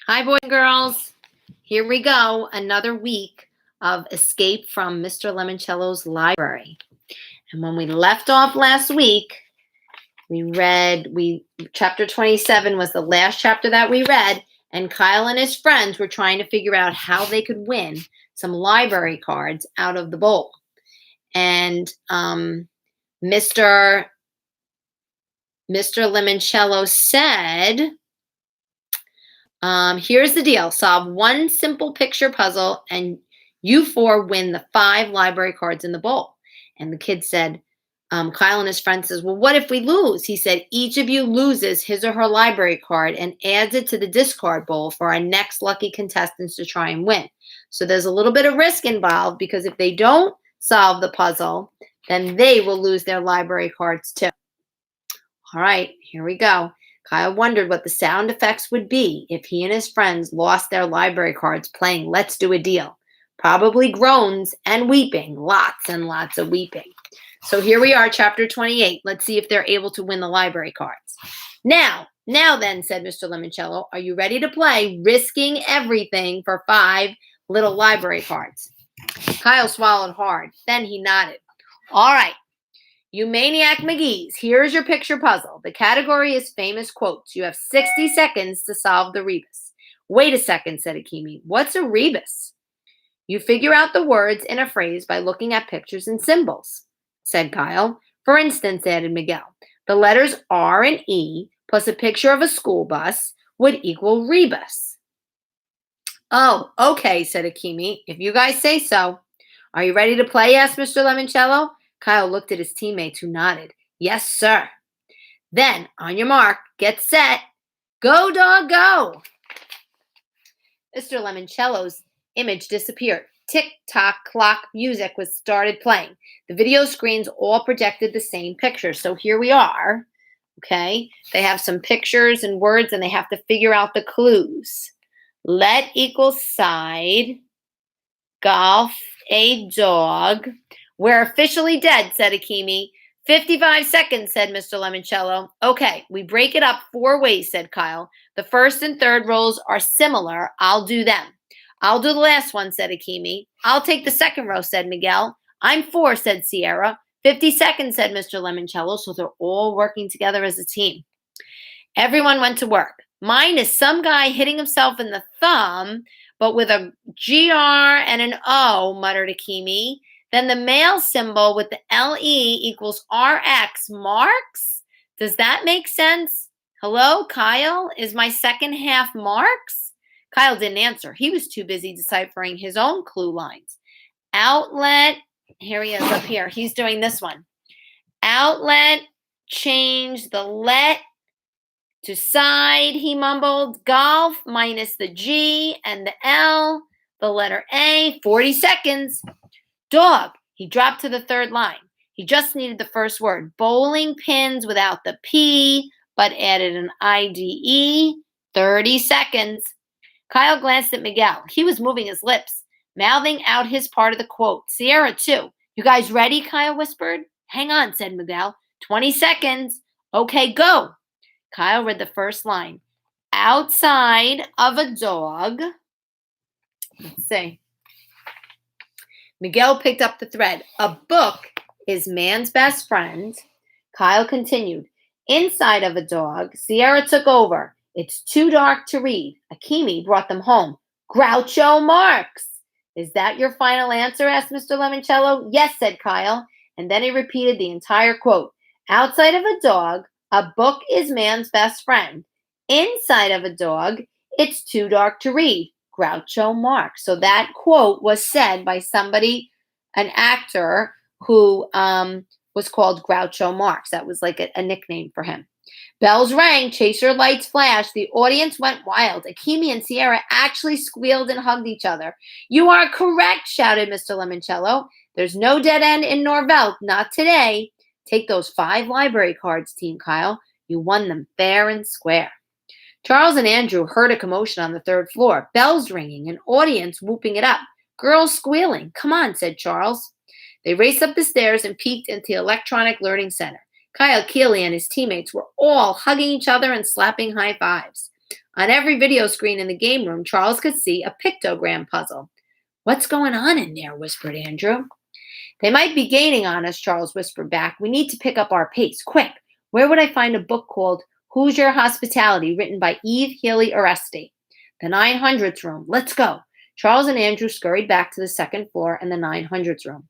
Hi, boys and girls. Here we go. Another week of escape from Mr. Lemoncello's library. And when we left off last week, chapter 27 was the last chapter that we read, and Kyle and his friends were trying to figure out how they could win some library cards out of the bowl. And Mr. Lemoncello said, here's the deal. Solve one simple picture puzzle and you four win the 5 library cards in the bowl. And the kid said, Kyle and his friend says, well, what if we lose? He said, each of you loses his or her library card and adds it to the discard bowl for our next lucky contestants to try and win. So there's a little bit of risk involved because if they don't solve the puzzle, then they will lose their library cards too. All right, here we go. Kyle wondered what the sound effects would be if he and his friends lost their library cards playing Let's Do a Deal. Probably groans and weeping, lots and lots of weeping. So here we are, chapter 28. Let's see if they're able to win the library cards. Now then, said Mr. Lemoncello, are you ready to play risking everything for 5 little library cards? Kyle swallowed hard. Then he nodded. All right. You maniac McGee's, here's your picture puzzle. The category is famous quotes. You have 60 seconds to solve the rebus. Wait a second, said Akimi. What's a rebus? You figure out the words in a phrase by looking at pictures and symbols, said Kyle. For instance, added Miguel, the letters R and E plus a picture of a school bus would equal rebus. Oh, okay, said Akimi. If you guys say so. Are you ready to play? Asked Mr. Lemoncello. Kyle looked at his teammates who nodded. Yes, sir. Then, on your mark, get set, go, dog, go. Mr. Lemoncello's image disappeared. Tick-tock clock music was started playing. The video screens all projected the same picture. So here we are. Okay, they have some pictures and words, and they have to figure out the clues. Let equals side. Golf, a dog. We're officially dead, said Akimi. 55 seconds, said Mr. Lemoncello. Okay, we break it up 4 ways, said Kyle. The first and third rows are similar. I'll do them. I'll do the last one, said Akimi. I'll take the second row, said Miguel. I'm 4, said Sierra. 50 seconds, said Mr. Lemoncello, so they're all working together as a team. Everyone went to work. Mine is some guy hitting himself in the thumb, but with a GR and an O, muttered Akimi. Then the male symbol with the LE equals RX marks? Does that make sense? Hello, Kyle? Is my second half marks? Kyle didn't answer. He was too busy deciphering his own clue lines. Outlet. Here he is up here. He's doing this one. Outlet. Change the let to side, he mumbled. Golf minus the G and the L. The letter A. 40 seconds. Dog. He dropped to the third line. He just needed the first word. Bowling pins without the P, but added an IDE. 30 seconds. Kyle glanced at Miguel. He was moving his lips, mouthing out his part of the quote. Sierra, too. You guys ready? Kyle whispered. Hang on, said Miguel. 20 seconds. Okay, go. Kyle read the first line. Outside of a dog. Let's see. Miguel picked up the thread. A book is man's best friend. Kyle continued. Inside of a dog. Sierra took over. It's too dark to read. Akimi brought them home. Groucho Marx. Is that your final answer? Asked Mr. Lemoncello. Yes, said Kyle. And then he repeated the entire quote. Outside of a dog, a book is man's best friend. Inside of a dog, it's too dark to read. Groucho Marx. So that quote was said by somebody, an actor who was called Groucho Marx. That was like a nickname for him. Bells rang, chaser lights flashed. The audience went wild. Akimi and Sierra actually squealed and hugged each other. You are correct, shouted Mr. Lemoncello. There's no dead end in Norvelt, not today. Take those 5 library cards, Team Kyle. You won them fair and square. Charles and Andrew heard a commotion on the 3rd floor. Bells ringing, an audience whooping it up. Girls squealing. Come on, said Charles. They raced up the stairs and peeked into the Electronic Learning Center. Kyle Keeley and his teammates were all hugging each other and slapping high fives. On every video screen in the game room, Charles could see a pictogram puzzle. "What's going on in there?" whispered Andrew. "They might be gaining on us," Charles whispered back. "We need to pick up our pace. Quick, where would I find a book called Who's Your Hospitality, written by Eve Healy Oresti?" "The 900s room. Let's go." Charles and Andrew scurried back to the second floor and the 900s room,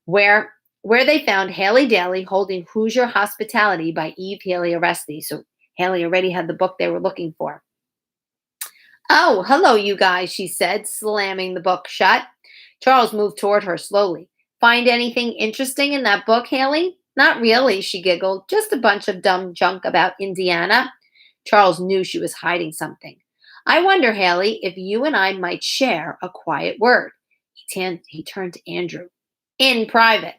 where they found Haley Daly holding Who's Your Hospitality by Eve Healy Oresti. So Haley already had the book they were looking for. "Oh, hello, you guys," she said, slamming the book shut. Charles moved toward her slowly. "Find anything interesting in that book, Haley?" "Not really," she giggled. "Just a bunch of dumb junk about Indiana." Charles knew she was hiding something. "I wonder, Haley, if you and I might share a quiet word." He turned to Andrew. "In private."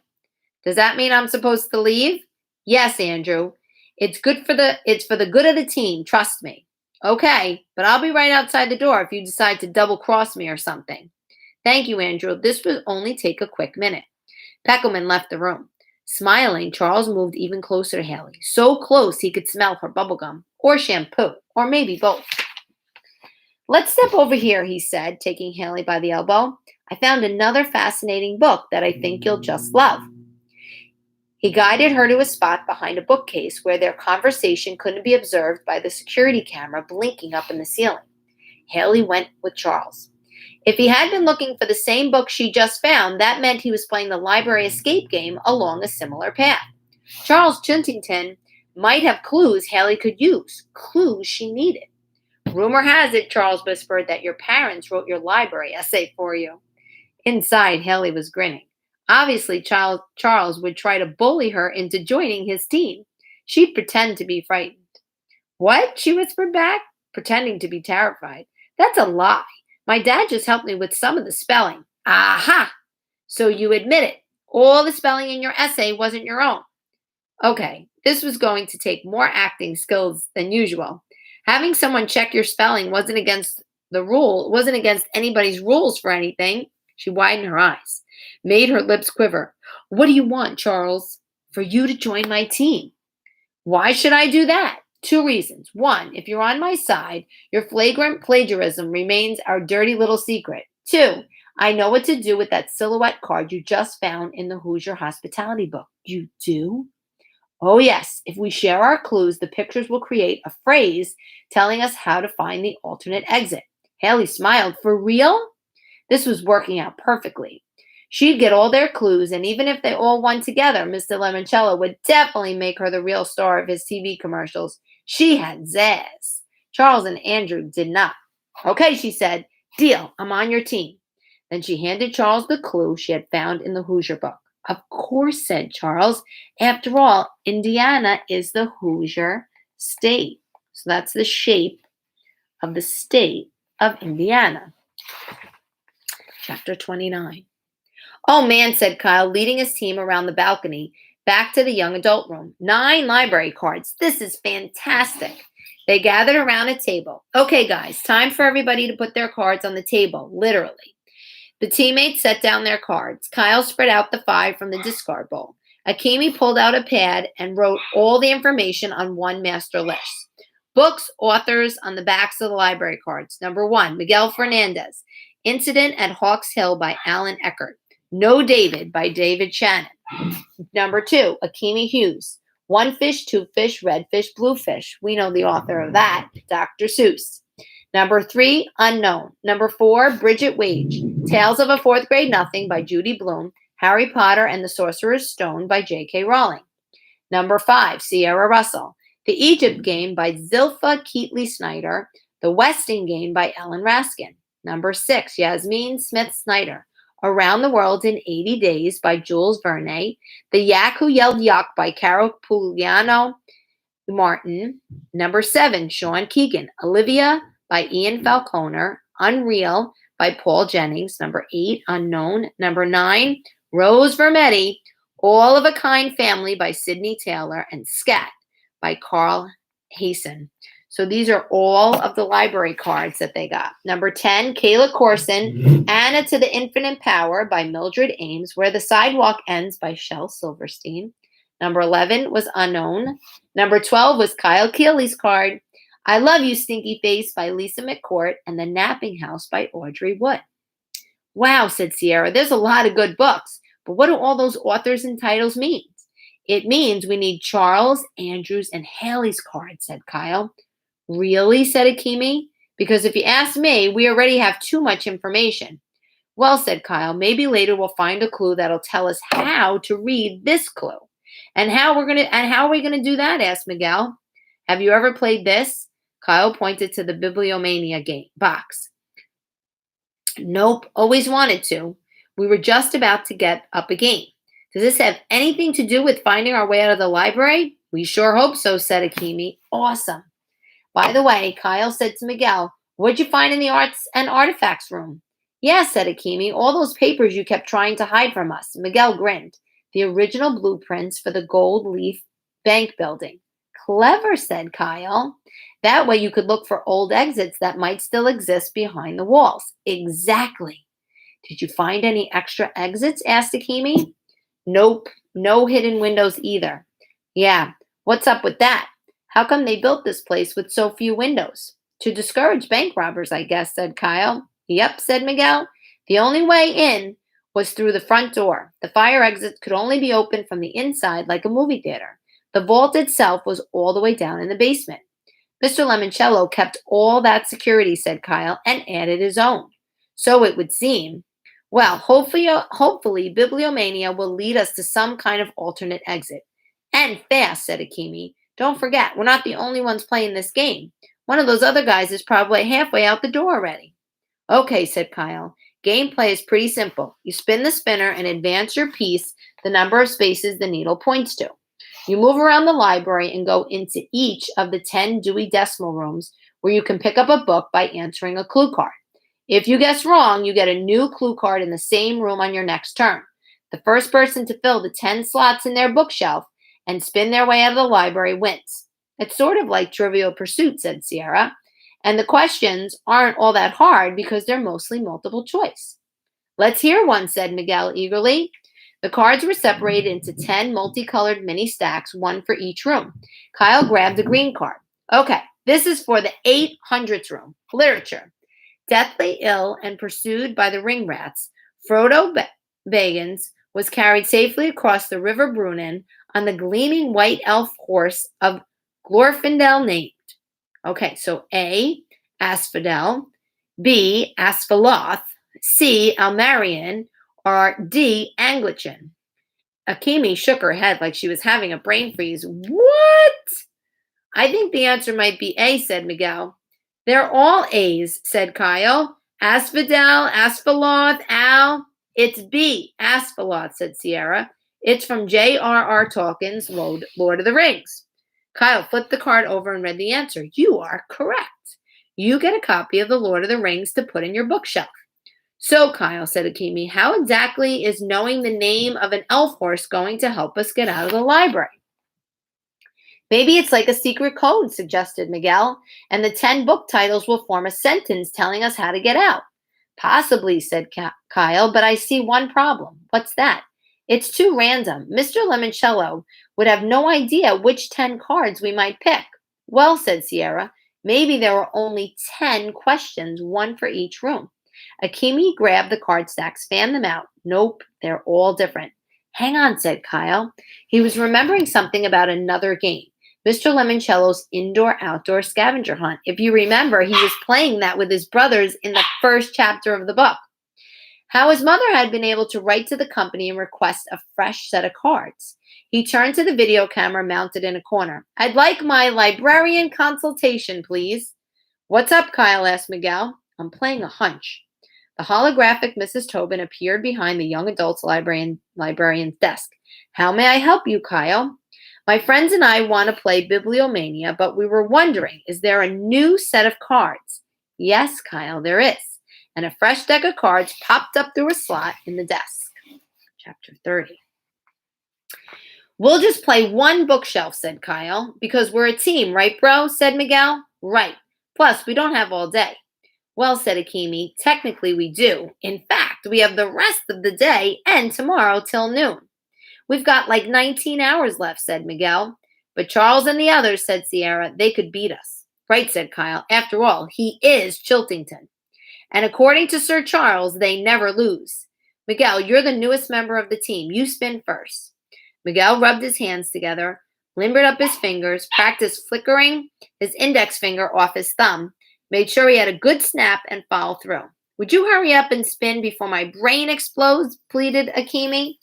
"Does that mean I'm supposed to leave?" "Yes, Andrew. It's for the good of the team, trust me." "Okay, but I'll be right outside the door if you decide to double cross me or something." "Thank you, Andrew. This will only take a quick minute." Peckelman left the room. Smiling, Charles moved even closer to Haley, so close he could smell her bubblegum, or shampoo, or maybe both. "Let's step over here," he said, taking Haley by the elbow. "I found another fascinating book that I think you'll just love." He guided her to a spot behind a bookcase where their conversation couldn't be observed by the security camera blinking up in the ceiling. Haley went with Charles. If he had been looking for the same book she just found, that meant he was playing the library escape game along a similar path. Charles Chuntington might have clues Haley could use, clues she needed. "Rumor has it," Charles whispered, "that your parents wrote your library essay for you." Inside, Haley was grinning. Obviously, Charles would try to bully her into joining his team. She'd pretend to be frightened. "What?" she whispered back, pretending to be terrified. "That's a lie. My dad just helped me with some of the spelling." "Aha! So you admit it. All the spelling in your essay wasn't your own." Okay, this was going to take more acting skills than usual. Having someone check your spelling wasn't against anybody's rules for anything. She widened her eyes, made her lips quiver. "What do you want, Charles?" "For you to join my team." "Why should I do that?" "Two reasons. One, if you're on my side, your flagrant plagiarism remains our dirty little secret. Two, I know what to do with that silhouette card you just found in the Who's Your Hospitality book." "You do?" "Oh, yes. If we share our clues, the pictures will create a phrase telling us how to find the alternate exit." Haley smiled. "For real?" This was working out perfectly. She'd get all their clues, and even if they all won together, Mr. Lemoncello would definitely make her the real star of his TV commercials. She had zazz. Charles and Andrew did not. "Okay," she said. "Deal. I'm on your team." Then she handed Charles the clue she had found in the Hoosier book. "Of course," said Charles. "After all, Indiana is the Hoosier state." So that's the shape of the state of Indiana. Chapter 29. "Oh, man," said Kyle, leading his team around the balcony back to the young adult room. 9 library cards. This is fantastic." They gathered around a table. "Okay, guys, time for everybody to put their cards on the table, literally." The teammates set down their cards. Kyle spread out the 5 from the discard bowl. Akemi pulled out a pad and wrote all the information on one master list. Books, authors on the backs of the library cards. Number 1, Miguel Fernandez. Incident at Hawks Hill by Alan Eckert. No David by David Shannon. Number 2, Akemi Hughes. One Fish, Two Fish, Red Fish, Blue Fish. We know the author of that, Dr. Seuss. Number 3, Unknown. Number 4, Bridget Wage. Tales of a Fourth Grade Nothing by Judy Blume. Harry Potter and the Sorcerer's Stone by J.K. Rowling. Number 5, Sierra Russell. The Egypt Game by Zilpha Keatley Snyder. The Westing Game by Ellen Raskin. Number 6, Yasmin Smith Snyder. Around the World in 80 Days by Jules Verne. The Yak Who Yelled Yuck by Carol Pugliano Martin. Number 7, Sean Keegan. Olivia by Ian Falconer. Unreal by Paul Jennings. Number 8, Unknown. Number 9, Rose Vermetti. All of a Kind Family by Sidney Taylor. And Scat by Carl Hasen. So these are all of the library cards that they got. Number 10, Kayla Corson. Anna to the Infinite Power by Mildred Ames. Where the Sidewalk Ends by Shel Silverstein. Number 11 was Unknown. Number 12 was Kyle Keeley's card. I Love You, Stinky Face by Lisa McCourt, and The Napping House by Audrey Wood. Wow, said Sierra, there's a lot of good books, but what do all those authors and titles mean? It means we need Charles, Andrews, and Haley's cards, said Kyle. Really, said Akimi? Because if you ask me, we already have too much information. Well, said Kyle, maybe later we'll find a clue that'll tell us how to read this clue. And how are we gonna do that? Asked Miguel. Have you ever played this? Kyle pointed to the Bibliomania game box. Nope, always wanted to. We were just about to get up a game. Does this have anything to do with finding our way out of the library? We sure hope so, said Akimi. Awesome. By the way, Kyle said to Miguel, what'd you find in the arts and artifacts room? Yeah, said Akimi, all those papers you kept trying to hide from us. Miguel grinned. The original blueprints for the Gold Leaf Bank building. Clever, said Kyle. That way you could look for old exits that might still exist behind the walls. Exactly. Did you find any extra exits? Asked Akimi. Nope, no hidden windows either. Yeah, what's up with that? How come they built this place with so few windows? To discourage bank robbers, I guess, said Kyle. Yep, said Miguel. The only way in was through the front door. The fire exit could only be opened from the inside like a movie theater. The vault itself was all the way down in the basement. Mr. Lemoncello kept all that security, said Kyle, and added his own. So it would seem. Well, hopefully Bibliomania will lead us to some kind of alternate exit. And fast, said Akimi. Don't forget, we're not the only ones playing this game. One of those other guys is probably halfway out the door already. Okay, said Kyle. Gameplay is pretty simple. You spin the spinner and advance your piece the number of spaces the needle points to. You move around the library and go into each of the 10 Dewey Decimal rooms where you can pick up a book by answering a clue card. If you guess wrong, you get a new clue card in the same room on your next turn. The first person to fill the 10 slots in their bookshelf and spin their way out of the library wins. It's sort of like Trivial Pursuit, said Sierra. And the questions aren't all that hard because they're mostly multiple choice. Let's hear one, said Miguel eagerly. The cards were separated into 10 multicolored mini stacks, one for each room. Kyle grabbed a green card. Okay, this is for the 800th room. Literature. Deathly ill and pursued by the ring rats, Frodo Baggins was carried safely across the River Brunnen on the gleaming white elf horse of Glorfindel named. Okay, so A, Asphodel, B, Asphiloth, C, Almarian, or D, Anglican. Akimi shook her head like she was having a brain freeze. What? I think the answer might be A, said Miguel. They're all A's, said Kyle. Asphodel, Asphiloth, Al. It's B, Asphiloth, said Sierra. It's from J.R.R. Tolkien's Lord of the Rings. Kyle flipped the card over and read the answer. You are correct. You get a copy of the Lord of the Rings to put in your bookshelf. So, Kyle, said Akimi, how exactly is knowing the name of an elf horse going to help us get out of the library? Maybe it's like a secret code, suggested Miguel, and the 10 book titles will form a sentence telling us how to get out. Possibly, said Kyle, but I see one problem. What's that? It's too random. Mr. Lemoncello would have no idea which 10 cards we might pick. Well, said Sierra, maybe there were only 10 questions, one for each room. Akimi grabbed the card stacks, fanned them out. Nope, they're all different. Hang on, said Kyle. He was remembering something about another game. Mr. Lemoncello's indoor-outdoor scavenger hunt. If you remember, he was playing that with his brothers in the first chapter of the book. How his mother had been able to write to the company and request a fresh set of cards. He turned to the video camera mounted in a corner. I'd like my librarian consultation, please. What's up, Kyle asked Miguel. I'm playing a hunch. The holographic Mrs. Tobin appeared behind the young adult's librarian's desk. How may I help you, Kyle? My friends and I want to play Bibliomania, but we were wondering, is there a new set of cards? Yes, Kyle, there is. And a fresh deck of cards popped up through a slot in the desk. Chapter 30. We'll just play one bookshelf, said Kyle, because we're a team, right, bro? Said Miguel. Right. Plus, we don't have all day. Well, said Akimi, technically we do. In fact, we have the rest of the day and tomorrow till noon. We've got like 19 hours left, said Miguel. But Charles and the others, said Sierra, they could beat us. Right, said Kyle. After all, he is Chiltington. And according to Sir Charles, they never lose. Miguel, you're the newest member of the team. You spin first. Miguel rubbed his hands together, limbered up his fingers, practiced flickering his index finger off his thumb, made sure he had a good snap, and followed through. Would you hurry up and spin before my brain explodes? Pleaded Akimi.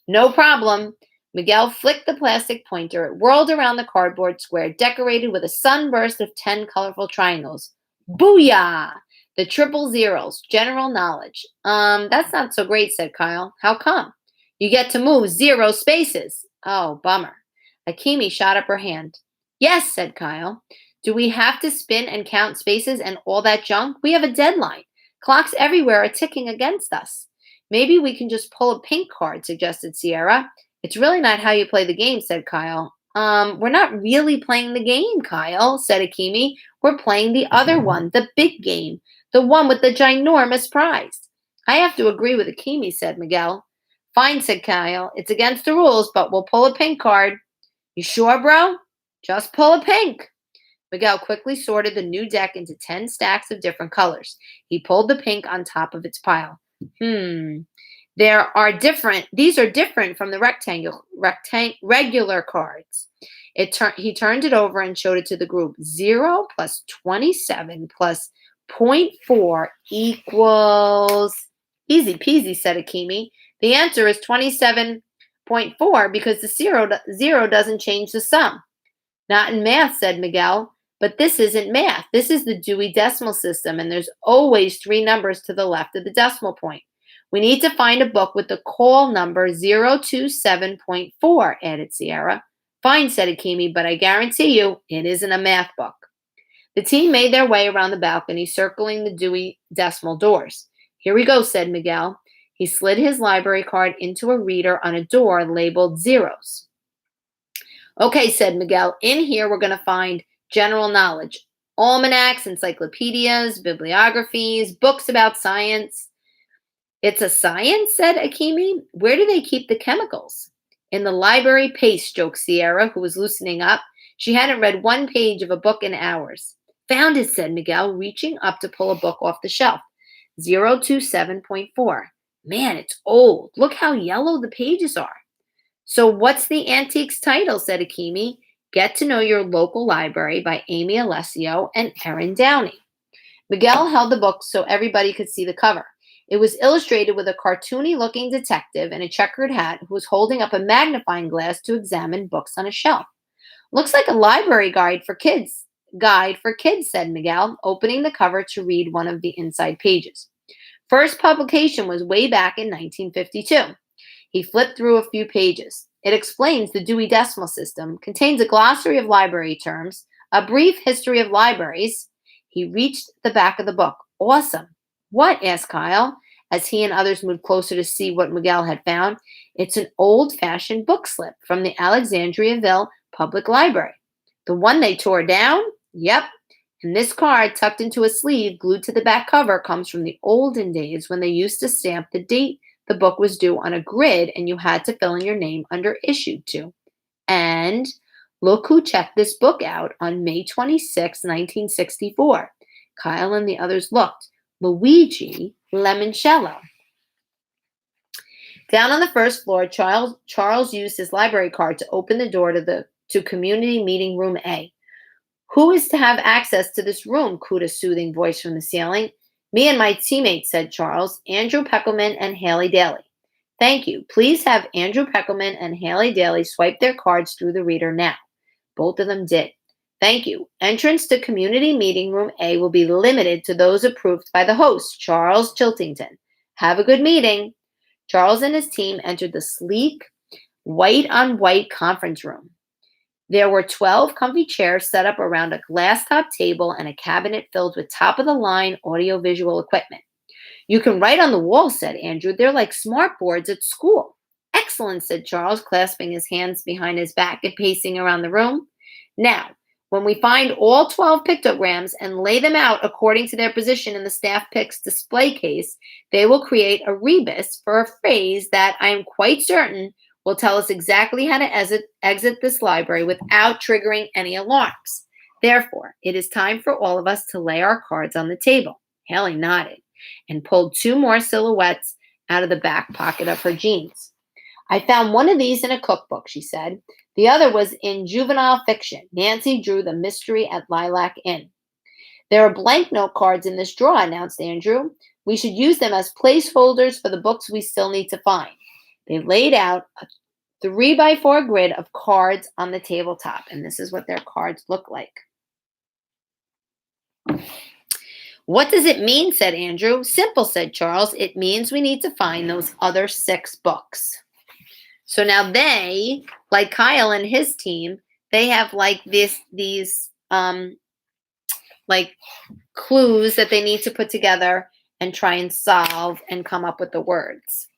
No problem. Miguel flicked the plastic pointer. It whirled around the cardboard square, decorated with a sunburst of 10 colorful triangles. Booyah! The triple zeros, general knowledge. That's not so great, said Kyle. How come? You get to move 0 spaces. Oh, bummer. Akimi shot up her hand. Yes, said Kyle. Do we have to spin and count spaces and all that junk? We have a deadline. Clocks everywhere are ticking against us. Maybe we can just pull a pink card, suggested Sierra. It's really not how you play the game, said Kyle. We're not really playing the game, Kyle, said Akimi. We're playing the other one, the big game, the one with the ginormous prize. I have to agree with Akimi, said Miguel. Fine, said Kyle. It's against the rules, but we'll pull a pink card. You sure, bro? Just pull a pink. Miguel quickly sorted the new deck into 10 stacks of different colors. He pulled the pink on top of its pile. These are different from the regular cards. He turned it over and showed it to the group. 0 plus 27 plus 0.4 equals... Easy peasy, said Akimi. The answer is 27.4 because the zero doesn't change the sum. Not in math, said Miguel. But this isn't math. This is the Dewey Decimal System, and there's always 3 numbers to the left of the decimal point. We need to find a book with the call number 027.4, added Sierra. Fine, said Akimi, but I guarantee you it isn't a math book. The team made their way around the balcony, circling the Dewey Decimal doors. Here we go, said Miguel. He slid his library card into a reader on a door labeled zeros. Okay, said Miguel. In here we're going to find general knowledge, almanacs, encyclopedias, bibliographies, books about science. It's a science, said Akimi. Where do they keep the chemicals? In the library paste, joked Sierra, who was loosening up. She hadn't read 1 page of a book in hours. Found it, said Miguel, reaching up to pull a book off the shelf. 027.4. Man, it's old. Look how yellow the pages are. So what's the antiques title, said Akimi. Get to Know Your Local Library by Amy Alessio and Erin Downey. Miguel held the book so everybody could see the cover. It was illustrated with a cartoony-looking detective in a checkered hat who was holding up a magnifying glass to examine books on a shelf. Looks like a library guide for kids, said Miguel, opening the cover to read one of the inside pages. First publication was way back in 1952. He flipped through a few pages. It explains the Dewey Decimal System, contains a glossary of library terms, a brief history of libraries. He reached the back of the book. Awesome. What? Asked Kyle, as he and others moved closer to see what Miguel had found. It's an old-fashioned book slip from the Alexandriaville Public Library. The one they tore down? Yep. And this card, tucked into a sleeve glued to the back cover, comes from the olden days when they used to stamp the date the book was due on a grid and you had to fill in your name under issued to. And look who checked this book out on May 26, 1964. Kyle and the others looked. Luigi Lemoncello. Down on the first floor, Charles used his library card to open the door to Community Meeting Room A. Who is to have access to this room? cooed a soothing voice from the ceiling. Me and my teammates, said Charles, Andrew Peckelman and Haley Daly. Thank you. Please have Andrew Peckelman and Haley Daly swipe their cards through the reader now. Both of them did. Thank you. Entrance to Community Meeting Room A will be limited to those approved by the host, Charles Chiltington. Have a good meeting. Charles and his team entered the sleek, white-on-white conference room. There were 12 comfy chairs set up around a glass-top table and a cabinet filled with top-of-the-line audiovisual equipment. You can write on the wall, said Andrew. They're like smart boards at school. Excellent, said Charles, clasping his hands behind his back and pacing around the room. Now, when we find all 12 pictograms and lay them out according to their position in the staff picks display case, they will create a rebus for a phrase that I am quite certain will tell us exactly how to exit this library without triggering any alarms. Therefore, it is time for all of us to lay our cards on the table. Haley nodded and pulled two more silhouettes out of the back pocket of her jeans. I found one of these in a cookbook, she said. The other was in juvenile fiction. Nancy drew The Mystery at Lilac Inn. There are blank note cards in this drawer, announced Andrew. We should use them as placeholders for the books we still need to find. They laid out a 3x4 grid of cards on the tabletop, and this is what their cards look like. What does it mean, said Andrew. Simple, said Charles. It means we need to find those other 6 books. So now they, like Kyle and his team, they have like these like clues that they need to put together and try and solve and come up with the words.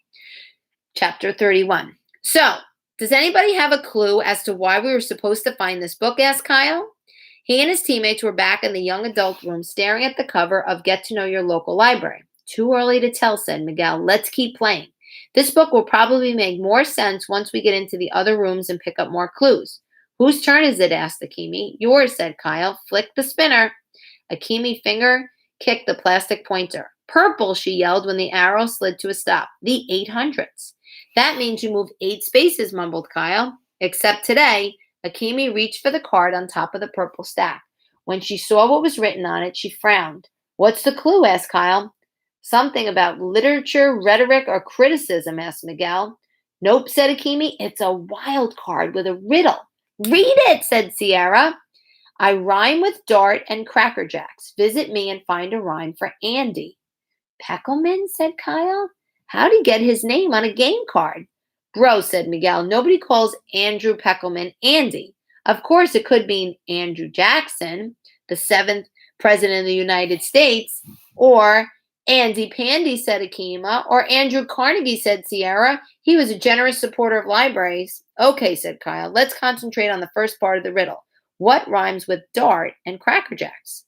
Chapter 31. So, does anybody have a clue as to why we were supposed to find this book, asked Kyle. He and his teammates were back in the young adult room staring at the cover of Get to Know Your Local Library. Too early to tell, said Miguel. Let's keep playing. This book will probably make more sense once we get into the other rooms and pick up more clues. Whose turn is it, asked Akemi. Yours, said Kyle. Flick the spinner. Akemi finger kicked the plastic pointer. Purple, she yelled when the arrow slid to a stop. The 800s. That means you move 8 spaces, mumbled Kyle. Except today, Akemi reached for the card on top of the purple stack. When she saw what was written on it, she frowned. What's the clue, asked Kyle. Something about literature, rhetoric, or criticism, asked Miguel. Nope, said Akemi. It's a wild card with a riddle. Read it, said Sierra. I rhyme with Dart and Cracker Jacks. Visit me and find a rhyme for Andy. Peckelman, said Kyle. How'd he get his name on a game card? Bro, said Miguel. Nobody calls Andrew Peckelman Andy. Of course, it could mean Andrew Jackson, the 7th president of the United States, or Andy Pandy, said Akima, or Andrew Carnegie, said Sierra. He was a generous supporter of libraries. Okay, said Kyle. Let's concentrate on the first part of the riddle. What rhymes with Dart and Cracker Jacks?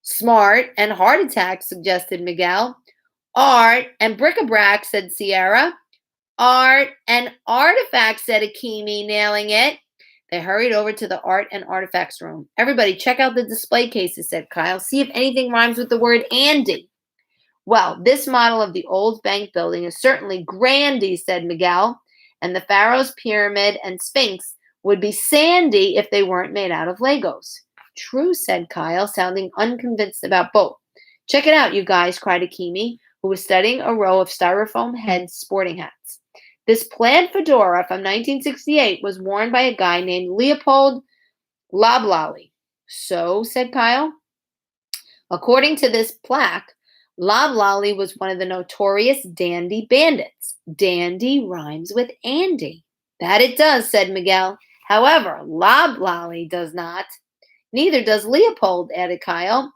Smart and heart attack, suggested Miguel. Art and bric-a-brac, said Sierra. Art and artifacts, said Akemi, nailing it. They hurried over to the art and artifacts room. Everybody, check out the display cases, said Kyle. See if anything rhymes with the word Andy. Well, this model of the old bank building is certainly grandy, said Miguel. And the Pharaoh's pyramid and Sphinx would be sandy if they weren't made out of Legos. True, said Kyle, sounding unconvinced about both. Check it out, you guys, cried Akemi, who was studying a row of styrofoam head sporting hats. This plaid fedora from 1968 was worn by a guy named Leopold Loblolly. So, said Kyle. According to this plaque, Loblolly was one of the notorious dandy bandits. Dandy rhymes with Andy. That it does, said Miguel. However, Loblolly does not. Neither does Leopold, added Kyle.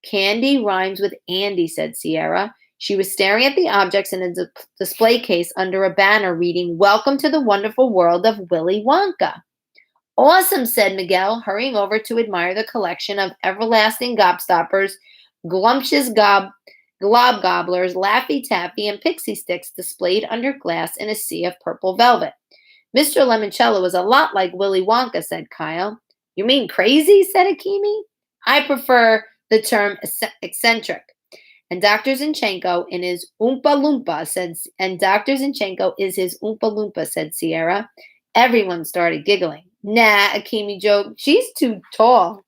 Candy rhymes with Andy, said Sierra. She was staring at the objects in a display case under a banner reading, Welcome to the Wonderful World of Willy Wonka. Awesome, said Miguel, hurrying over to admire the collection of everlasting gobstoppers, glumptious glob gobblers, Laffy Taffy, and pixie sticks displayed under glass in a sea of purple velvet. Mr. Lemoncello was a lot like Willy Wonka, said Kyle. You mean crazy, said Akemi. I prefer the term eccentric. And Dr. Zinchenko in his Oompa Loompa said, said Sierra. Everyone started giggling. Nah, Akemi joked. She's too tall.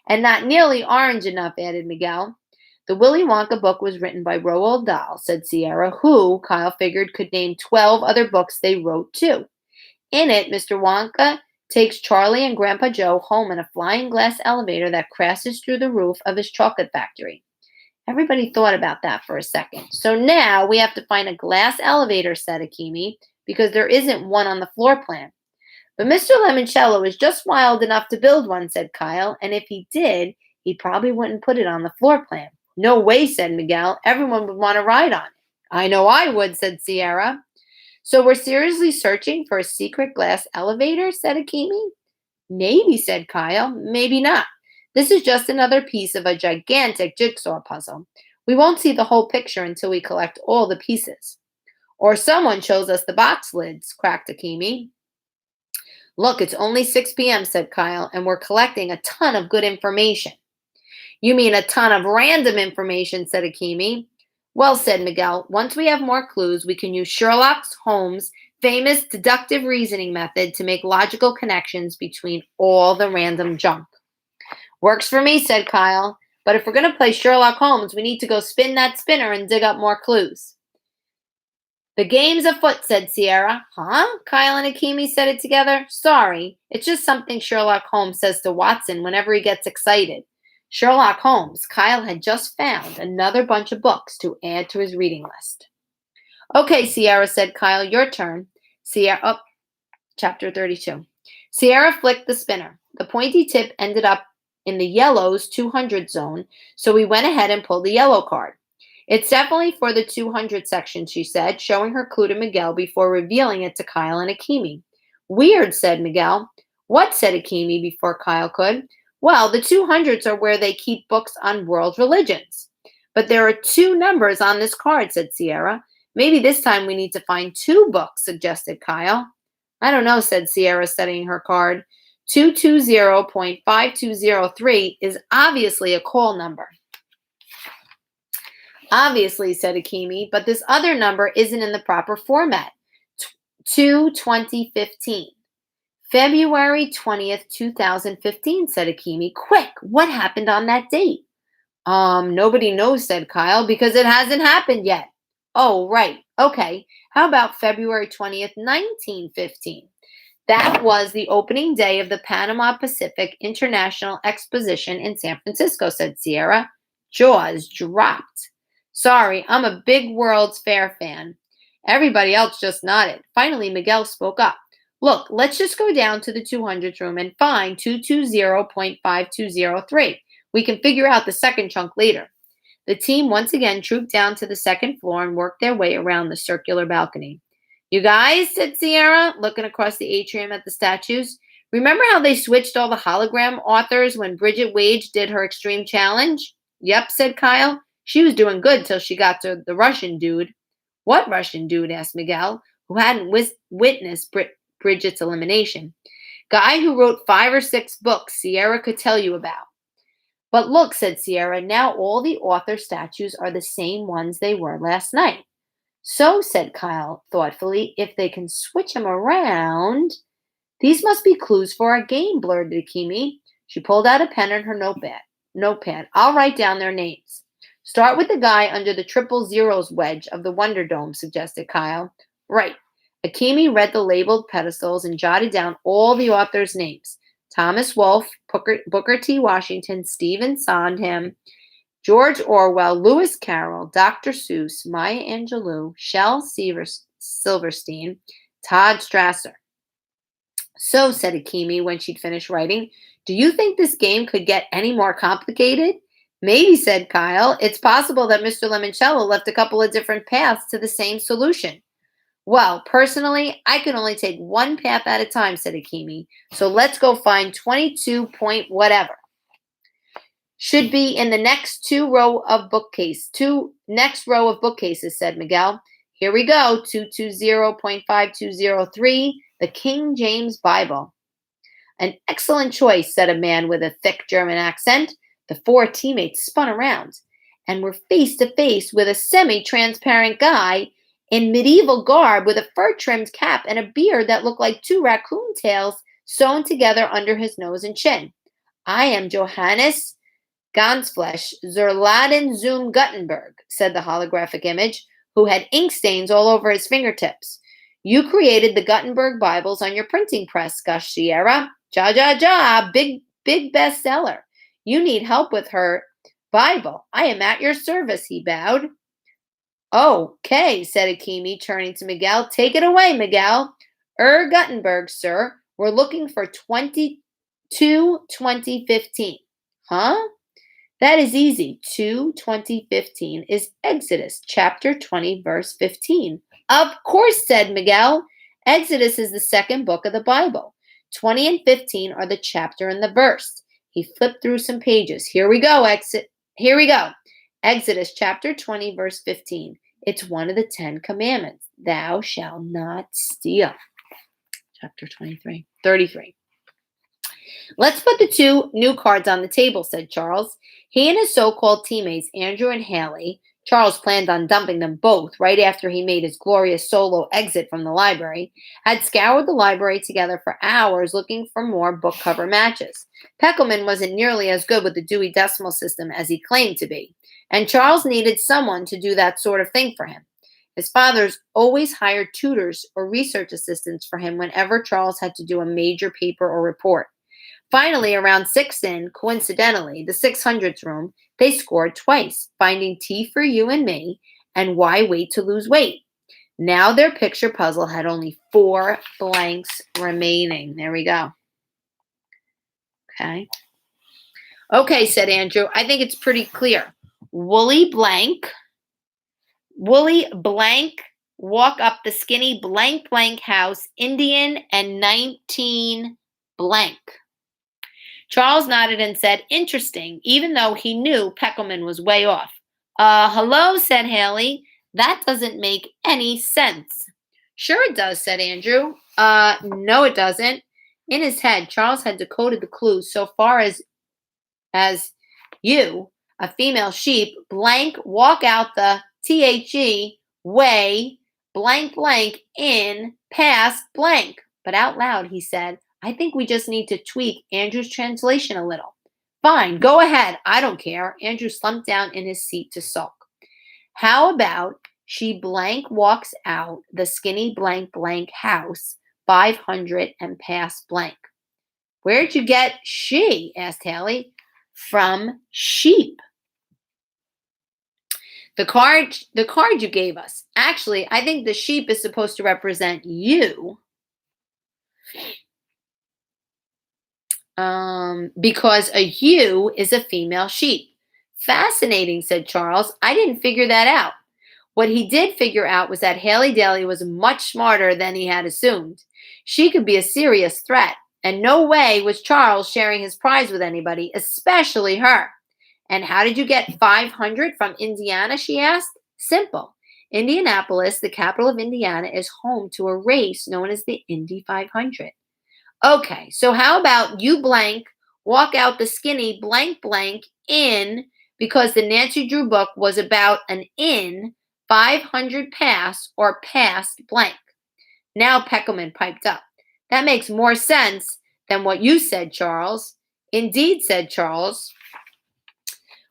And not nearly orange enough, added Miguel. The Willy Wonka book was written by Roald Dahl, said Sierra, who, Kyle figured, could name 12 other books they wrote too. In it, Mr. Wonka takes Charlie and Grandpa Joe home in a flying glass elevator that crashes through the roof of his chocolate factory. Everybody thought about that for a second. So now we have to find a glass elevator, said Akemi, because there isn't one on the floor plan. But Mr. Lemoncello is just wild enough to build one, said Kyle, and if he did, he probably wouldn't put it on the floor plan. No way, said Miguel. Everyone would want to ride on it. I know I would, said Sierra. So we're seriously searching for a secret glass elevator, said Akemi. Maybe, said Kyle. Maybe not. This is just another piece of a gigantic jigsaw puzzle. We won't see the whole picture until we collect all the pieces. Or someone shows us the box lids, cracked Akemi. Look, it's only 6 p.m., said Kyle, and we're collecting a ton of good information. You mean a ton of random information, said Akimi. Well, said Miguel, once we have more clues, we can use Sherlock Holmes' famous deductive reasoning method to make logical connections between all the random junk. Works for me, said Kyle. But if we're going to play Sherlock Holmes, we need to go spin that spinner and dig up more clues. The game's afoot, said Sierra. Huh? Kyle and Akimi said it together. Sorry, it's just something Sherlock Holmes says to Watson whenever he gets excited. Sherlock Holmes, Kyle had just found another bunch of books to add to his reading list. Okay, Sierra, said Kyle, your turn. Sierra, chapter 32. Sierra flicked the spinner. The pointy tip ended up in the yellow's 200 zone, so we went ahead and pulled the yellow card. It's definitely for the 200 section, she said, showing her clue to Miguel before revealing it to Kyle and Akimi. Weird, said Miguel. What, said Akimi before Kyle could. Well, the 200s are where they keep books on world religions. But there are 2 numbers on this card, said Sierra. Maybe this time we need to find 2 books, suggested Kyle. I don't know, said Sierra, studying her card. 220.5203 is obviously a call number. Obviously, said Akimi, but this other number isn't in the proper format. 2/2015. February 20th, 2015, said Akimi. Quick, what happened on that date? Nobody knows, said Kyle, because it hasn't happened yet. Oh, right. Okay. How about February 20th, 1915? That was the opening day of the Panama Pacific International Exposition in San Francisco, said Sierra. Jaws dropped. Sorry, I'm a big World's Fair fan. Everybody else just nodded. Finally, Miguel spoke up. Look, let's just go down to the 200s room and find 220.5203. We can figure out the second chunk later. The team once again trooped down to the second floor and worked their way around the circular balcony. You guys, said Sierra, looking across the atrium at the statues, remember how they switched all the hologram authors when Bridget Wage did her extreme challenge? Yep, said Kyle. She was doing good till she got to the Russian dude. What Russian dude? Asked Miguel, who hadn't witnessed Bridget's elimination. Guy who wrote 5 or 6 books Sierra could tell you about. But look, said Sierra, now all the author statues are the same ones they were last night. So, said Kyle thoughtfully, if they can switch them around. These must be clues for our game, blurted Akimi. She pulled out a pen and her notepad. I'll write down their names. Start with the guy under the 000 wedge of the Wonder Dome, suggested Kyle. Right. Akimi read the labeled pedestals and jotted down all the authors' names. Thomas Wolfe, Booker T. Washington, Stephen Sondheim, George Orwell, Lewis Carroll, Dr. Seuss, Maya Angelou, Shel Silverstein, Todd Strasser. So, said Akimi when she'd finished writing, do you think this game could get any more complicated? Maybe, said Kyle. It's possible that Mr. Lemoncello left a couple of different paths to the same solution. Well, personally, I can only take one path at a time, said Akimi. So let's go find 22 point whatever. Should be in the next row of bookcases, said Miguel. Here we go, 220.5203, the King James Bible. An excellent choice, said a man with a thick German accent. The 4 teammates spun around and were face to face with a semi-transparent guy in medieval garb with a fur-trimmed cap and a beard that looked like 2 raccoon tails sewn together under his nose and chin. I am Johannes Gansflesh Zerladen zum Gutenberg, said the holographic image, who had ink stains all over his fingertips. You created the Gutenberg Bibles on your printing press, gushed Sierra. Ja, big bestseller. You need help with her Bible. I am at your service, he bowed. Okay, said Akimi, turning to Miguel. Take it away, Miguel. Gutenberg, sir. We're looking for 2015. Huh? That is easy. 2015 is Exodus, chapter 20, verse 15. Of course, said Miguel. Exodus is the second book of the Bible. 20 and 15 are the chapter and the verse. He flipped through some pages. Here we go. Exodus chapter 20, verse 15. It's one of the 10 commandments. Thou shalt not steal. Chapter 33. Let's put the two new cards on the table, said Charles. He and his so-called teammates, Andrew and Haley, Charles planned on dumping them both right after he made his glorious solo exit from the library, had scoured the library together for hours looking for more book cover matches. Peckelman wasn't nearly as good with the Dewey Decimal System as he claimed to be, and Charles needed someone to do that sort of thing for him. His father's always hired tutors or research assistants for him whenever Charles had to do a major paper or report. Finally, around 6 in, coincidentally, the 600th room, they scored twice, finding Tea for You and Me and Why Wait to Lose Weight. Now their picture puzzle had only 4 blanks remaining. There we go. Okay. Okay, said Andrew. I think it's pretty clear. Woolly blank, walk up the skinny blank house, Indian and 19 blank. Charles nodded and said, interesting, even though he knew Peckelman was way off. Hello, said Haley. That doesn't make any sense. Sure it does, said Andrew. No it doesn't. In his head, Charles had decoded the clues so far as you, a female sheep, blank, walk out the THE, way, blank, in, past, blank. But out loud, he said, I think we just need to tweak Andrew's translation a little. Fine, go ahead. I don't care. Andrew slumped down in his seat to sulk. How about she blank walks out the skinny blank house, 500 and past blank. Where'd you get she? Asked Haley. From sheep. The card you gave us. Actually, I think the sheep is supposed to represent you. Because a ewe is a female sheep. Fascinating, said Charles. I didn't figure that out. What he did figure out was that Haley Daly was much smarter than he had assumed. She could be a serious threat, and no way was Charles sharing his prize with anybody, especially her. And how did you get 500 from Indiana, she asked. Simple. Indianapolis, the capital of Indiana, is home to a race known as the Indy 500. Okay, so how about you blank, walk out the skinny blank in, because the Nancy Drew book was about an in, 500 pass or past blank. Now Peckelman piped up. That makes more sense than what you said, Charles. Indeed, said Charles.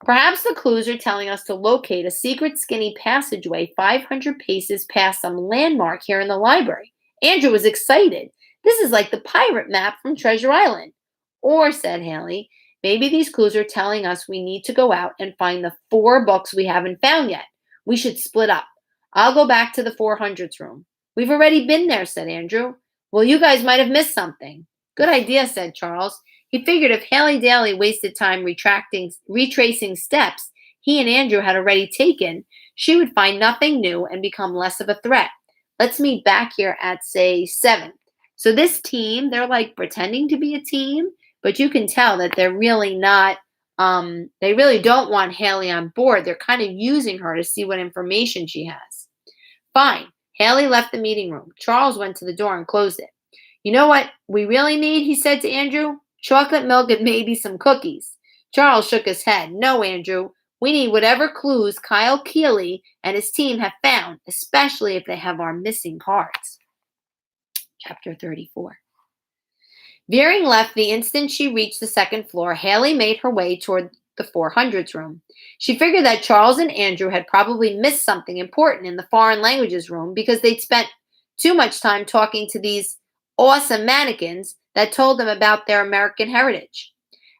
Perhaps the clues are telling us to locate a secret skinny passageway 500 paces past some landmark here in the library. Andrew was excited. This is like the pirate map from Treasure Island. Or, said Haley, maybe these clues are telling us we need to go out and find the 4 books we haven't found yet. We should split up. I'll go back to the 400s room. We've already been there, said Andrew. Well, you guys might have missed something. Good idea, said Charles. He figured if Haley Daly wasted time retracing steps he and Andrew had already taken, she would find nothing new and become less of a threat. Let's meet back here at, say, 7. So this team, they're like pretending to be a team, but you can tell that they're really not, they really don't want Haley on board. They're kind of using her to see what information she has. Fine. Haley left the meeting room. Charles went to the door and closed it. You know what we really need, he said to Andrew? Chocolate milk and maybe some cookies. Charles shook his head. No, Andrew. We need whatever clues Kyle Keeley and his team have found, especially if they have our missing cards. Chapter 34. Veering left the instant she reached the 2nd floor, Haley made her way toward the 400s room. She figured that Charles and Andrew had probably missed something important in the foreign languages room because they'd spent too much time talking to these awesome mannequins that told them about their American heritage.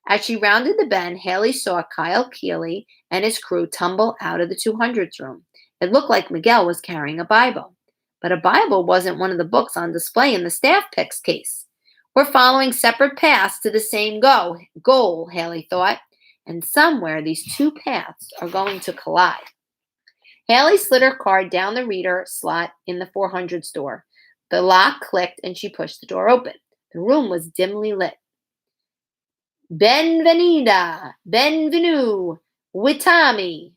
As she rounded the bend, Haley saw Kyle Keeley and his crew tumble out of the 200s room. It looked like Miguel was carrying a Bible. But a Bible wasn't one of the books on display in the staff picks case. We're following separate paths to the same goal, Haley thought, and somewhere these two paths are going to collide. Haley slid her card down the reader slot in the 400s door. The lock clicked and she pushed the door open. The room was dimly lit. Benvenida, benvenue, witami.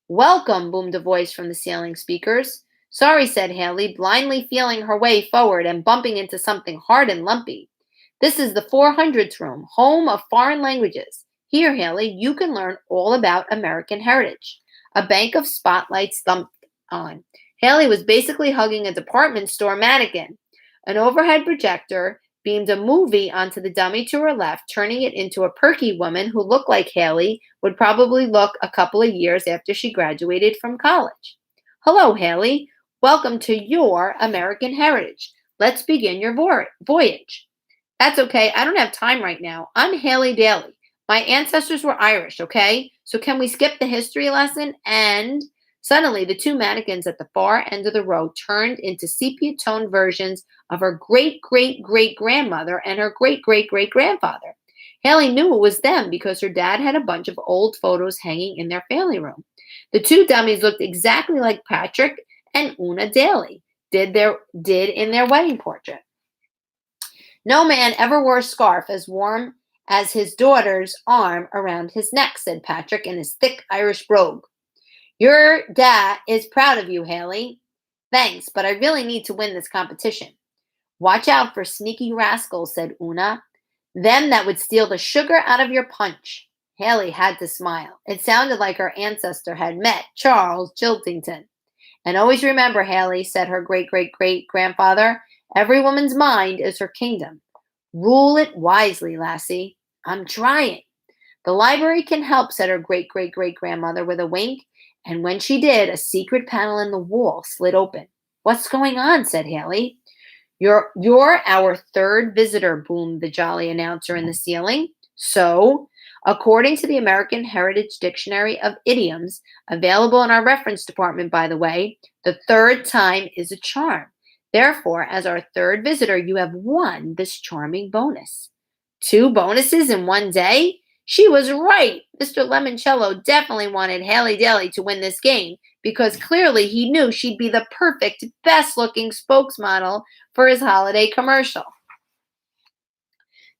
Welcome, boomed a voice from the ceiling speakers. Sorry, said Haley, blindly feeling her way forward and bumping into something hard and lumpy. This is the 400s room, home of foreign languages. Here, Haley, you can learn all about American heritage. A bank of spotlights thumped on. Haley was basically hugging a department store mannequin. An overhead projector beamed a movie onto the dummy to her left, turning it into a perky woman who looked like Haley would probably look a couple of years after she graduated from college. Hello, Haley. Welcome to your American heritage. Let's begin your voyage. That's okay. I don't have time right now. I'm Haley Daly. My ancestors were Irish, okay? So can we skip the history lesson? And suddenly, the two mannequins at the far end of the row turned into sepia toned versions of her great great great grandmother and her great great great grandfather. Haley knew it was them because her dad had a bunch of old photos hanging in their family room. The two dummies looked exactly like Patrick and Una Daly did in their wedding portrait. No man ever wore a scarf as warm as his daughter's arm around his neck, said Patrick in his thick Irish brogue. Your dad is proud of you, Haley. Thanks, but I really need to win this competition. Watch out for sneaky rascals, said Una. Them that would steal the sugar out of your punch. Haley had to smile. It sounded like her ancestor had met Charles Chiltington. And always remember, Haley, said her great great great grandfather, every woman's mind is her kingdom. Rule it wisely, lassie. I'm trying. The library can help, said her great great great grandmother with a wink. And when she did, a secret panel in the wall slid open. What's going on? Said Haley. You're our third visitor, boomed the jolly announcer in the ceiling. So, according to the American Heritage Dictionary of Idioms, available in our reference department, by the way, the third time is a charm. Therefore, as our third visitor, you have won this charming bonus. 2 bonuses in one day? She was right. Mr. Lemoncello definitely wanted Haley Daly to win this game because clearly he knew she'd be the perfect, best-looking spokesmodel for his holiday commercial.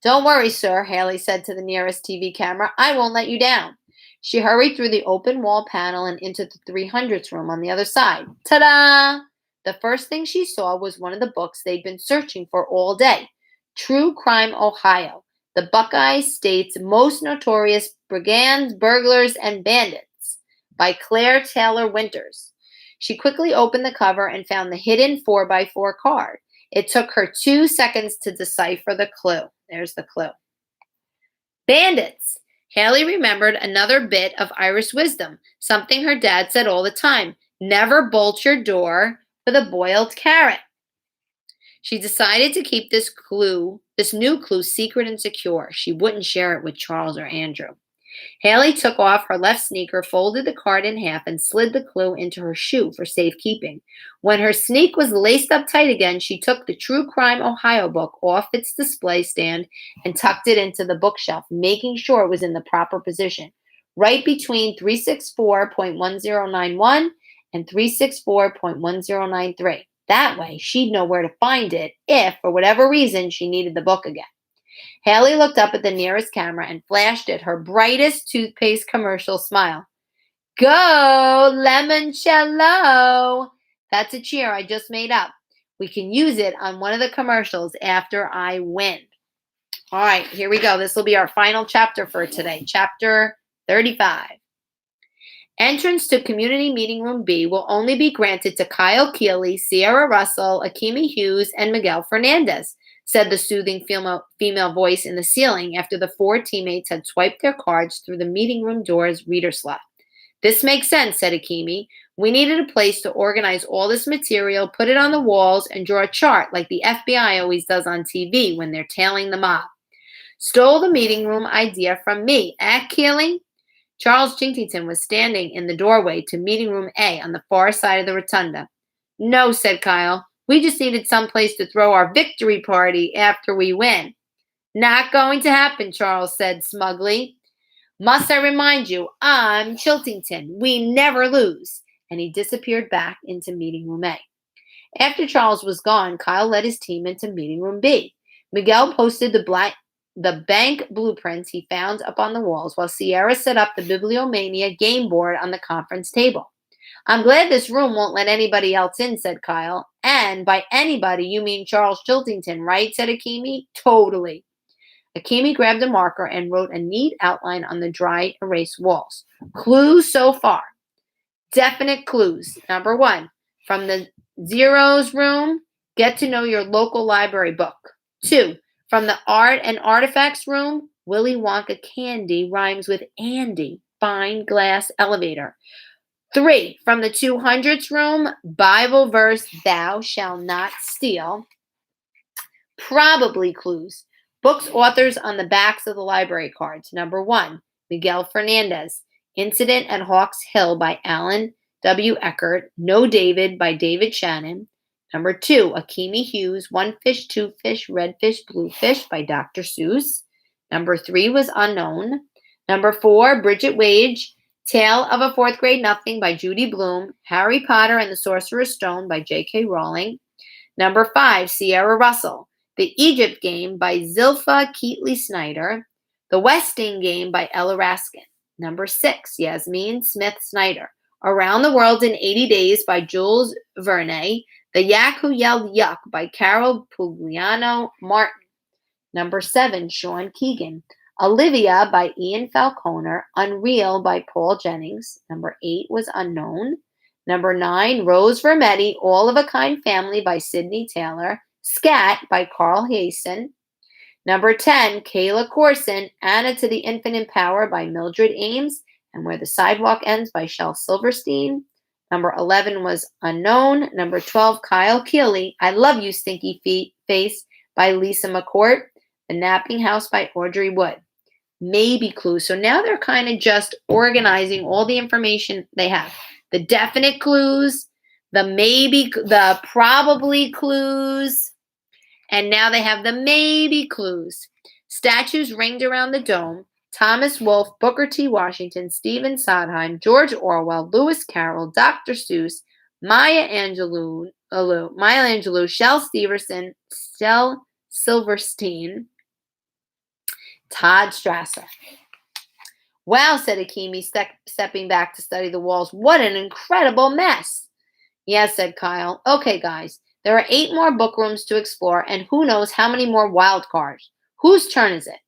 Don't worry, sir, Haley said to the nearest TV camera. I won't let you down. She hurried through the open wall panel and into the 300s room on the other side. Ta-da! The first thing she saw was one of the books they'd been searching for all day, True Crime Ohio, the Buckeye State's most notorious brigands, burglars, and bandits, by Claire Taylor Winters. She quickly opened the cover and found the hidden 4x4 card. It took her 2 seconds to decipher the clue. There's the clue. Bandits. Haley remembered another bit of Irish wisdom, something her dad said all the time. Never bolt your door with a boiled carrot. She decided to keep this new clue, secret and secure. She wouldn't share it with Charles or Andrew. Haley took off her left sneaker, folded the card in half, and slid the clue into her shoe for safekeeping. When her sneak was laced up tight again, she took the True Crime Ohio book off its display stand and tucked it into the bookshelf, making sure it was in the proper position, right between 364.1091 and 364.1093. That way, she'd know where to find it if, for whatever reason, she needed the book again. Haley looked up at the nearest camera and flashed it her brightest toothpaste commercial smile. Go, Lemoncello! That's a cheer I just made up. We can use it on one of the commercials after I win. All right, here we go. This will be our final chapter for today, chapter 35. Entrance to Community Meeting Room B will only be granted to Kyle Keeley, Sierra Russell, Akimi Hughes, and Miguel Fernandez, said the soothing female voice in the ceiling after the 4 teammates had swiped their cards through the meeting room door's reader slot. This makes sense, said Akimi. We needed a place to organize all this material, put it on the walls, and draw a chart like the FBI always does on TV when they're tailing the mob. Stole the meeting room idea from me, Keeley? Charles Chiltington was standing in the doorway to meeting room A on the far side of the rotunda. No, said Kyle. We just needed some place to throw our victory party after we win. Not going to happen, Charles said smugly. Must I remind you, I'm Chiltington. We never lose. And he disappeared back into meeting room A. After Charles was gone, Kyle led his team into meeting room B. Miguel posted the bank blueprints he found up on the walls, while Sierra set up the Bibliomania game board on the conference table. I'm glad this room won't let anybody else in, said Kyle. And by anybody, you mean Charles Chiltington, right? Said Akimi. Totally. Akimi grabbed a marker and wrote a neat outline on the dry erase walls. Clues so far. Definite clues. Number 1, from the zeros room, get to know your local library book. 2, from the art and artifacts room, Willy Wonka candy rhymes with Andy, fine glass elevator. 3, from the 200s room, Bible verse, thou shalt not steal. Probably clues. Books authors on the backs of the library cards. Number 1, Miguel Fernandez. Incident at Hawks Hill by Alan W. Eckert. No David by David Shannon. Number 2, Akimi Hughes. One Fish, Two Fish, Red Fish, Blue Fish by Dr. Seuss. Number 3 was unknown. Number 4, Bridget Wage. Tale of a Fourth Grade Nothing by Judy Blume. Harry Potter and the Sorcerer's Stone by J.K. Rowling. Number 5, Sierra Russell. The Egypt Game by Zilpha Keatley Snyder. The Westing Game by Ella Raskin. Number 6, Yasmin Smith Snyder. Around the World in 80 Days by Jules Verne. The Yak Who Yelled Yuck by Carol Pugliano Martin. Number 7, Sean Keegan. Olivia by Ian Falconer. Unreal by Paul Jennings. Number 8 was Unknown. Number 9, Rose Vermetti, All of a Kind Family by Sidney Taylor. Scat by Carl Hayson. Number 10, Kayla Corson, Anna to the Infinite Power by Mildred Ames, and Where the Sidewalk Ends by Shel Silverstein. Number 11 was Unknown. Number 12, Kyle Keeley, I Love You Stinky Face by Lisa McCourt. The Napping House by Audrey Wood. Maybe clues. So now they're kind of just organizing all the information they have. The definite clues, the probably clues, and now they have the maybe clues. Statues ringed around the dome. Thomas Wolfe, Booker T. Washington, Stephen Sondheim, George Orwell, Lewis Carroll, Dr. Seuss, Maya Angelou, Shel Silverstein, Todd Strasser. Wow, said Akimi, stepping back to study the walls. What an incredible mess. Yes, said Kyle. Okay, guys, there are 8 more book rooms to explore, and who knows how many more wild cards. Whose turn is it?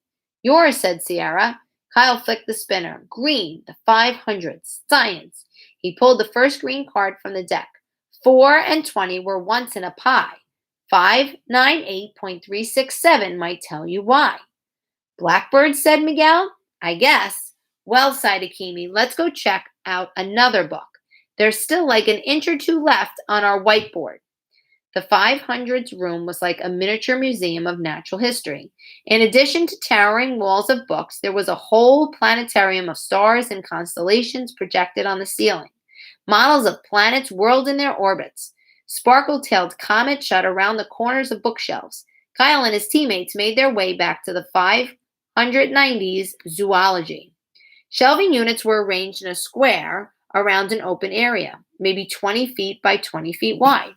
Yours, said Sierra. Kyle flicked the spinner. Green, the 500, science. He pulled the first green card from the deck. 4 and 20 were once in a pie. 598.367 might tell you why. Blackbird, said Miguel. I guess. Well, sighed Akimi, let's go check out another book. There's still like an inch or 2 left on our whiteboard. The 500s room was like a miniature museum of natural history. In addition to towering walls of books, there was a whole planetarium of stars and constellations projected on the ceiling. Models of planets whirled in their orbits. Sparkle-tailed comets shot around the corners of bookshelves. Kyle and his teammates made their way back to the 590s zoology. Shelving units were arranged in a square around an open area, maybe 20 feet by 20 feet wide.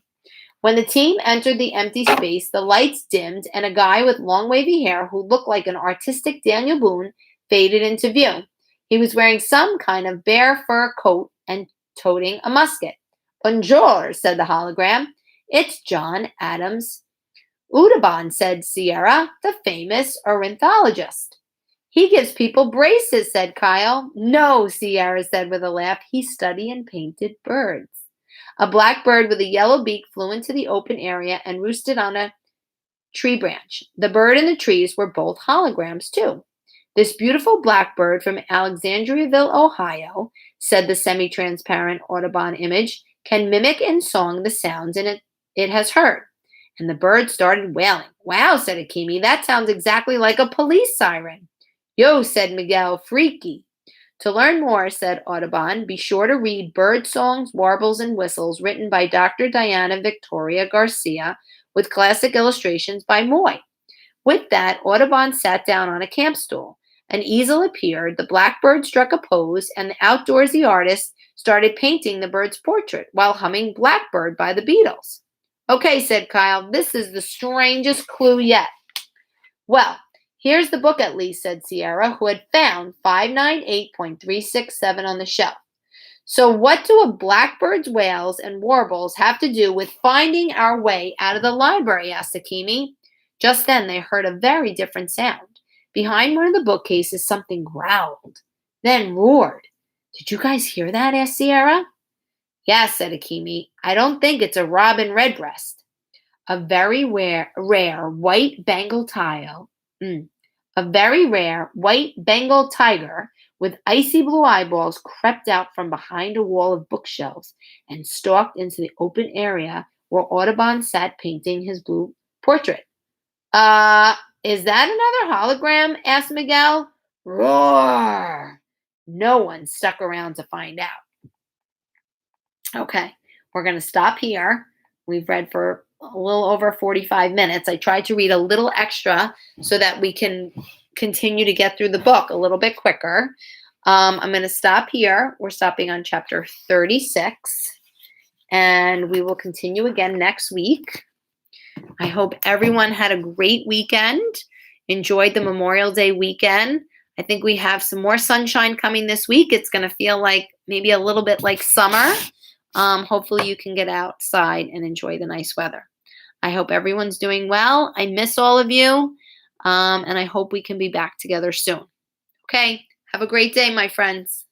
When the team entered the empty space, the lights dimmed and a guy with long wavy hair who looked like an artistic Daniel Boone faded into view. He was wearing some kind of bear fur coat and toting a musket. Bonjour, said the hologram. It's John Adams Audubon, said Sierra, the famous ornithologist. He gives people braces, said Kyle. No, Sierra said with a laugh. He studied and painted birds. A black bird with a yellow beak flew into the open area and roosted on a tree branch. The bird and the trees were both holograms, too. This beautiful black bird from Alexandriaville, Ohio, said the semi-transparent Audubon image, can mimic in song the sounds it has heard. And the bird started wailing. Wow, said Akimi, that sounds exactly like a police siren. Yo, said Miguel, freaky. To learn more, said Audubon, be sure to read Bird Songs, Warbles, and Whistles, written by Dr. Diana Victoria Garcia, with classic illustrations by Moy. With that, Audubon sat down on a camp stool. An easel appeared, the blackbird struck a pose, and the outdoorsy artist started painting the bird's portrait while humming Blackbird by the Beatles. Okay, said Kyle, this is the strangest clue yet. Well, here's the book at least, said Sierra, who had found 598.367 on the shelf. So, what do a blackbird's wails and warbles have to do with finding our way out of the library? Asked Akimi. Just then, they heard a very different sound. Behind one of the bookcases, something growled, then roared. Did you guys hear that? Asked Sierra. Yes, said Akimi. I don't think it's a robin redbreast. A very rare white Bengal tile. A very rare white Bengal tiger with icy blue eyeballs crept out from behind a wall of bookshelves and stalked into the open area where Audubon sat painting his blue portrait. Uh, is that another hologram? Asked Miguel. Roar! No one stuck around to find out. Okay, we're going to stop here. We've read for a little over 45 minutes. I tried to read a little extra so that we can continue to get through the book a little bit quicker. I'm going to stop here. We're stopping on chapter 36, and we will continue again next week. I hope everyone had a great weekend, enjoyed the Memorial Day weekend. I think we have some more sunshine coming this week. It's going to feel like maybe a little bit like summer. Hopefully you can get outside and enjoy the nice weather. I hope everyone's doing well. I miss all of you, and I hope we can be back together soon. Okay, have a great day, my friends.